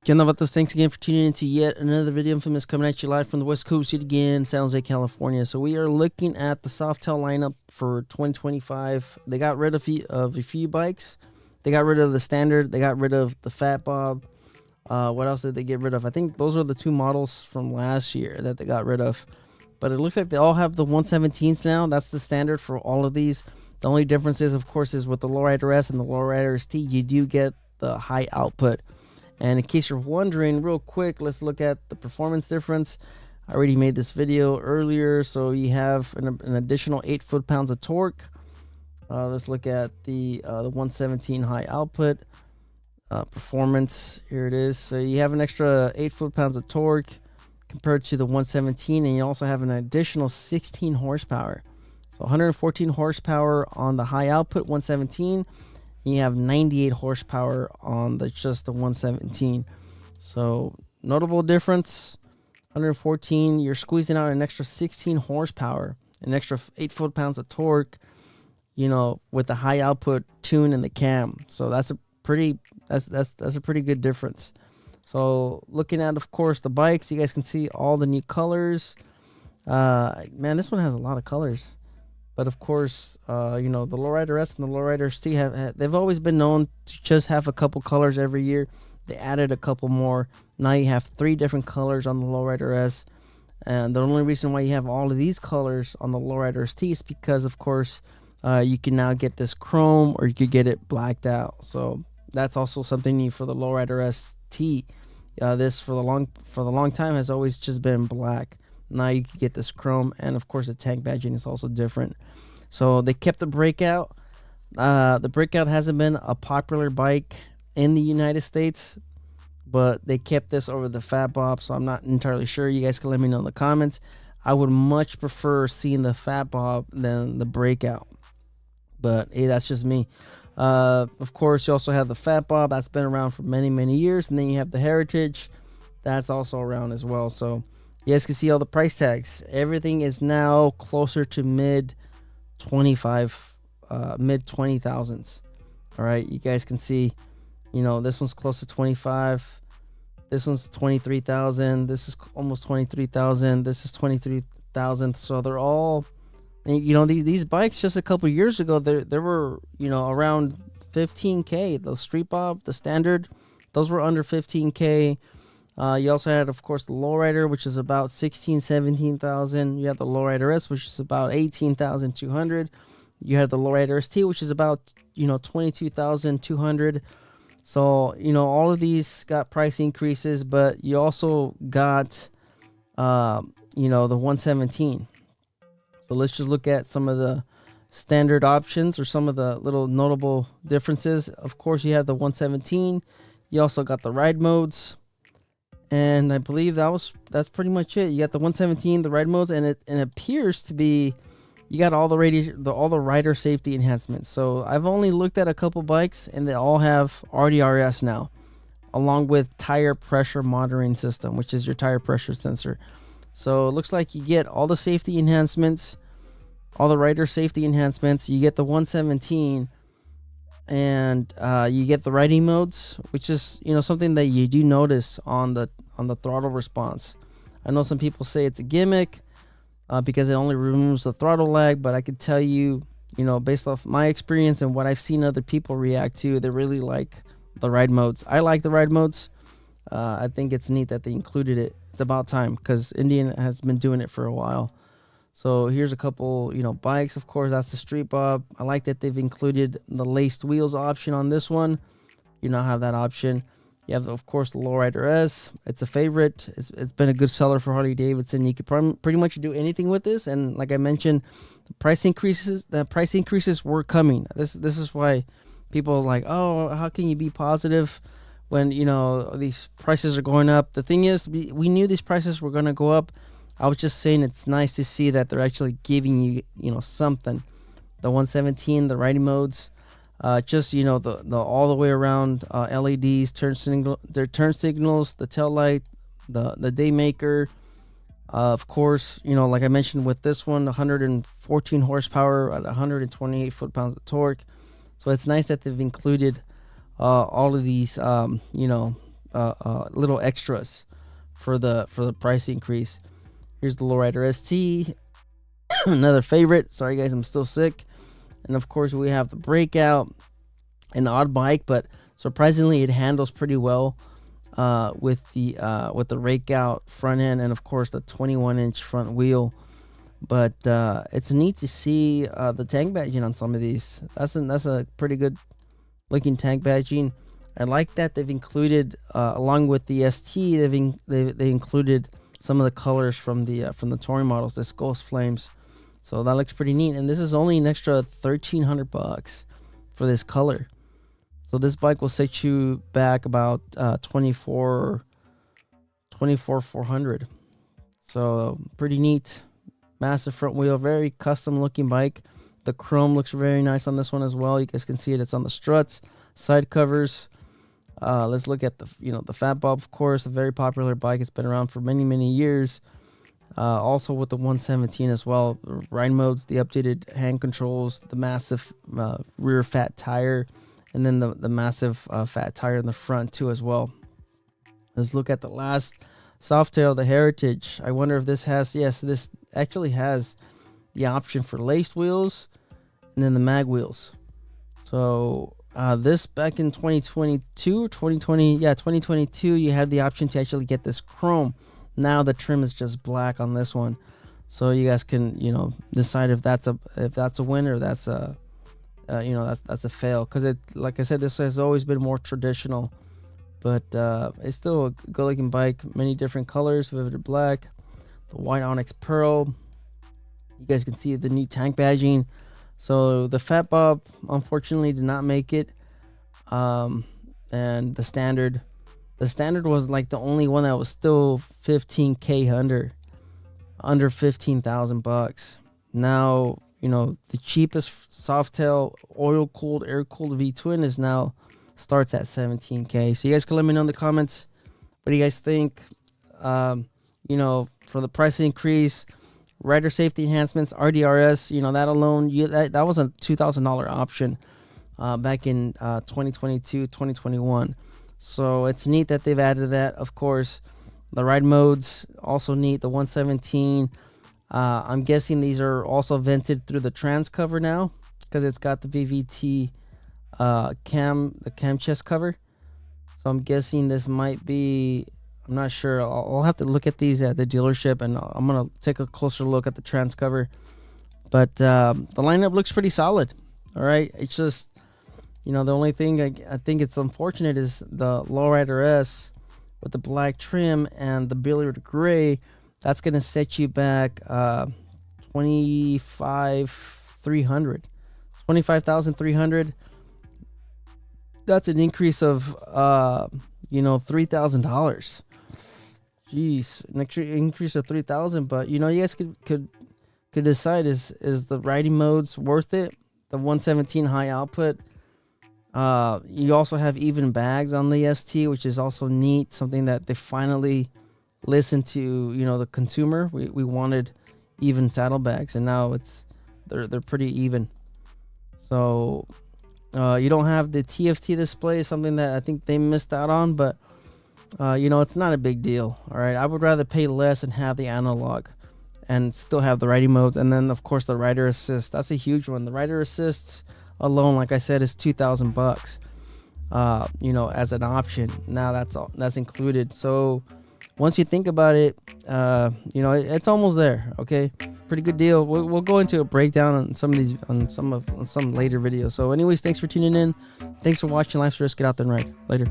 Ken Novatos, thanks again for tuning in to yet another video. Infamous coming at you live from the West Coast yet again, San Jose, California. So we are looking at the Softail lineup for 2025. They got rid of a few bikes. They got rid of the standard. They got rid of the Fat Bob. What else did they get rid of? I think those are the two models from last year that they got rid of. But it looks like they all have the 117s now. That's the standard for all of these. The only difference is, of course, is with the Lowrider S and the Lowrider ST, you do get the high output. And in case you're wondering, real quick, let's look at the performance difference. I already made this video earlier, so you have an additional 8 foot-pounds of torque. Let's look at the 117 high output performance. Here it is. So you have an extra 8 foot-pounds of torque compared to the 117, and you also have an additional 16 horsepower. So 114 horsepower on the high output 117. You have 98 horsepower on just the 117. So notable difference. 114, you're squeezing out an extra 16 horsepower, an extra 8 foot-pounds of torque, you know, with the high output tune and the cam. So that's a pretty good difference. So looking at, of course, the bikes, you guys can see all the new colors. Man, this one has a lot of colors. But of course, you know, the Lowrider S and the Lowrider ST they've always been known to just have a couple colors every year. They added a couple more. Now you have 3 different colors on the Lowrider S. And the only reason why you have all of these colors on the Lowrider ST is because, of course, you can now get this chrome or you could get it blacked out. So that's also something new for the Lowrider ST. This for the long time has always just been black. Now you can get this chrome, and of course the tank badging is also different. So they kept the Breakout. The Breakout hasn't been a popular bike in the United States, but they kept this over the Fat Bob, so I'm not entirely sure. You guys can let me know in the comments. I would much prefer seeing the Fat Bob than the Breakout, but hey, that's just me. Of course, you also have the Fat Bob. That's been around for many years, and then you have the Heritage. That's also around as well. So you guys can see all the price tags. Everything is now closer to mid 20,000s. All right, you guys can see, you know, this one's close to 25. This one's 23,000. This is almost 23,000. This is 23,000. So they're all, you know, these bikes just a couple years ago, they were, you know, around 15K. The Street Bob, the standard, those were under 15K. You also had, of course, the Lowrider, which is about 16,000, 17,000. You have the Lowrider S, which is about 18,200. You had the Lowrider ST, which is about, you know, 22,200. So, you know, all of these got price increases, but you also got, you know, the 117. So let's just look at some of the standard options or some of the little notable differences. Of course, you have the 117. You also got the ride modes. And I believe that's pretty much it. You got the 117, the ride modes, and it appears to be, you got all the rider safety enhancements. So I've only looked at a couple bikes, and they all have RDRS now, along with tire pressure monitoring system, which is your tire pressure sensor. So it looks like you get all the safety enhancements, all the rider safety enhancements. You get the 117. And you get the riding modes, which is, you know, something that you do notice on the throttle response. I know some people say it's a gimmick because it only removes the throttle lag, but I can tell you, you know, based off my experience and what I've seen other people react to, they really like the ride modes. I like the ride modes. I think it's neat that they included it. It's about time because Indian has been doing it for a while. So here's a couple, you know, bikes. Of course, that's the Street Bob. I like that they've included the laced wheels option on this one. You now have that option. You have, of course, the Lowrider S. It's a favorite. It's been a good seller for Harley Davidson. You could pretty much do anything with this. And like I mentioned, the price increases were coming. This is why people are like, oh, how can you be positive when, you know, these prices are going up? The thing is, we knew these prices were going to go up. I was just saying it's nice to see that they're actually giving you, you know, something. The 117, the riding modes, just, you know, the all the way around LEDs, turn signals, the tail light, the daymaker. Of course, you know, like I mentioned with this one, 114 horsepower at 128 foot-pounds of torque. So it's nice that they've included all of these, you know, little extras for the price increase. Here's the Lowrider ST, another favorite. Sorry guys, I'm still sick. And of course we have the Breakout, an odd bike, but surprisingly it handles pretty well with the rake out front end, and of course the 21-inch front wheel. But it's neat to see the tank badging on some of these. That's a pretty good looking tank badging. I like that they've included along with the ST, they included some of the colors from the touring models, this Ghost Flames. So that looks pretty neat, and this is only an extra $1,300 for this color. So this bike will set you back about $24,400. So pretty neat. Massive front wheel, very custom looking bike. The chrome looks very nice on this one as well. You guys can see it. It's on the struts, side covers. Let's look at the Fat Bob, of course, a very popular bike. It's been around for many years. Also with the 117 as well. Ride modes, the updated hand controls, the massive rear fat tire, and then the massive fat tire in the front too as well. Let's look at the last Softail, the Heritage. I wonder if this has, yes, this actually has the option for laced wheels and then the mag wheels. So this back in 2022, you had the option to actually get this chrome. Now the trim is just black on this one, so you guys can decide if that's a win or that's a that's a fail, because it, like I said, this has always been more traditional, but it's still a good looking bike. Many different colors, vivid black, the white onyx pearl. You guys can see the neat tank badging. So the Fat Bob unfortunately did not make it, and the standard was like the only one that was still $15K under $15,000. Now the cheapest Softail oil cooled, air cooled V twin is now starts at $17K. So you guys can let me know in the comments what do you guys think. For the price increase, rider safety enhancements, RDRS, that alone, that was a $2,000 option back in 2022, 2021. So it's neat that they've added that. Of course, the ride modes also neat. The 117, I'm guessing these are also vented through the trans cover now, because it's got the VVT the cam chest cover. So I'm guessing this might be, I'm not sure. I'll have to look at these at the dealership, and I'm gonna take a closer look at the trans cover. But the lineup looks pretty solid. All right, it's just the only thing I think it's unfortunate is the Lowrider S with the black trim and the Billiard gray. That's gonna set you back $25,300. That's an increase of $3,000. Jeez, an extra increase of $3,000. But you guys could decide, is the riding modes worth it? The 117 high output. You also have even bags on the ST, which is also neat. Something that they finally listened to, the consumer. We wanted even saddlebags, and now they're pretty even. So you don't have the TFT display, something that I think they missed out on, but it's not a big deal. All right, I would rather pay less and have the analog and still have the riding modes, and then of course the rider assist. That's a huge one. The rider assists alone, like I said, is $2,000 as an option. Now that's included. So once you think about it, it's almost there. Okay, pretty good deal. We'll go into a breakdown on some of these on some later videos. So anyways, thanks for tuning in. Thanks for watching. Life's Risk. Get out there and ride later.